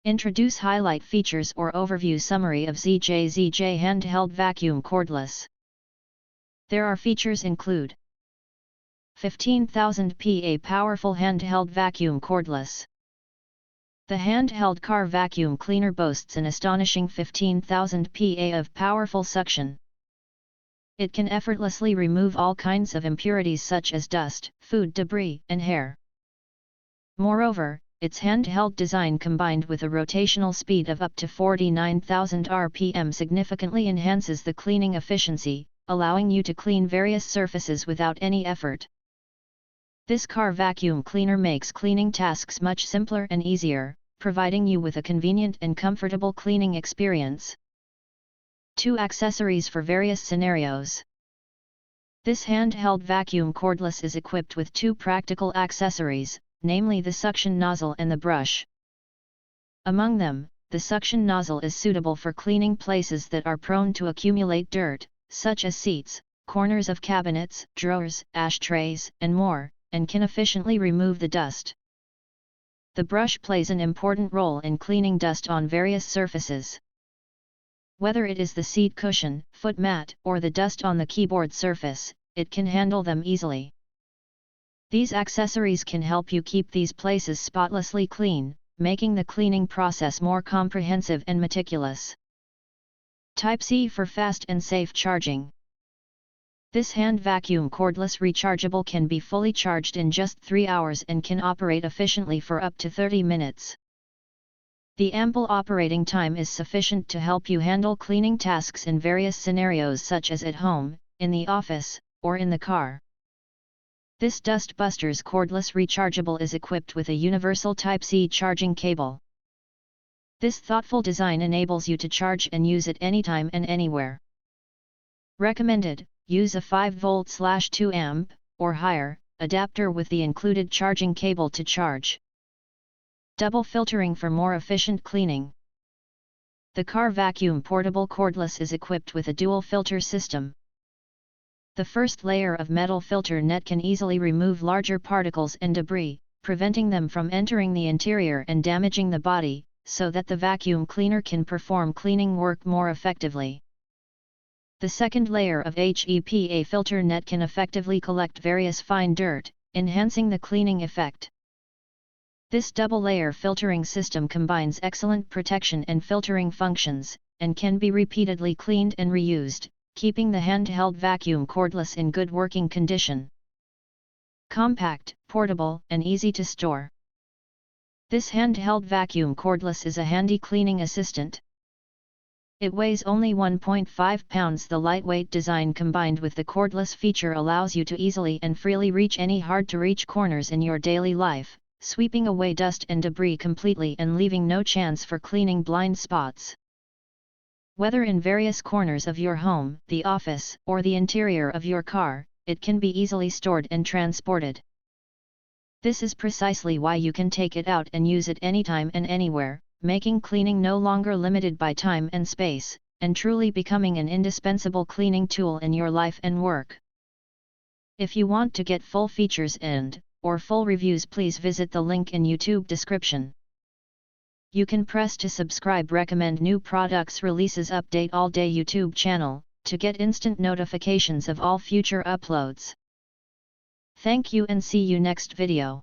Introduce highlight features or overview summary of ZJZJ Handheld Vacuum Cordless. There are features include 15,000 PA powerful handheld vacuum cordless. The handheld car vacuum cleaner boasts an astonishing 15,000 PA of powerful suction. It can effortlessly remove all kinds of impurities such as dust, food debris, and hair. Moreover, its handheld design combined with a rotational speed of up to 49,000 rpm significantly enhances the cleaning efficiency, allowing you to clean various surfaces without any effort. This car vacuum cleaner makes cleaning tasks much simpler and easier, providing you with a convenient and comfortable cleaning experience. 2 accessories for various scenarios. This handheld vacuum cordless is equipped with 2 practical accessories, namely the suction nozzle and the brush. Among them, the suction nozzle is suitable for cleaning places that are prone to accumulate dirt, such as seats, corners of cabinets, drawers, ashtrays, and more, and can efficiently remove the dust. The brush plays an important role in cleaning dust on various surfaces. Whether it is the seat cushion, foot mat, or the dust on the keyboard surface, it can handle them easily. These accessories can help you keep these places spotlessly clean, making the cleaning process more comprehensive and meticulous. Type-C for fast and safe charging. This hand vacuum cordless rechargeable can be fully charged in just 3 hours and can operate efficiently for up to 30 minutes. The ample operating time is sufficient to help you handle cleaning tasks in various scenarios such as at home, in the office, or in the car. This Dustbusters cordless rechargeable is equipped with a universal Type-C charging cable. This thoughtful design enables you to charge and use it anytime and anywhere. Recommended: use a 5V/2 amp, or higher, adapter with the included charging cable to charge. Double filtering for more efficient cleaning. The car vacuum portable cordless is equipped with a dual filter system. The first layer of metal filter net can easily remove larger particles and debris, preventing them from entering the interior and damaging the body, so that the vacuum cleaner can perform cleaning work more effectively. The second layer of HEPA filter net can effectively collect various fine dirt, enhancing the cleaning effect. This double-layer filtering system combines excellent protection and filtering functions, and can be repeatedly cleaned and reused, keeping the handheld vacuum cordless in good working condition. Compact, portable, and easy to store. This handheld vacuum cordless is a handy cleaning assistant. It weighs only 1.5 pounds. The lightweight design combined with the cordless feature allows you to easily and freely reach any hard-to-reach corners in your daily life, sweeping away dust and debris completely and leaving no chance for cleaning blind spots. Whether in various corners of your home, the office, or the interior of your car, it can be easily stored and transported. This is precisely why you can take it out and use it anytime and anywhere, making cleaning no longer limited by time and space, and truly becoming an indispensable cleaning tool in your life and work. If you want to get full features or full reviews, please visit the link in YouTube description. You can press to subscribe, recommend new products releases, update all day YouTube channel, to get instant notifications of all future uploads. Thank you and see you next video.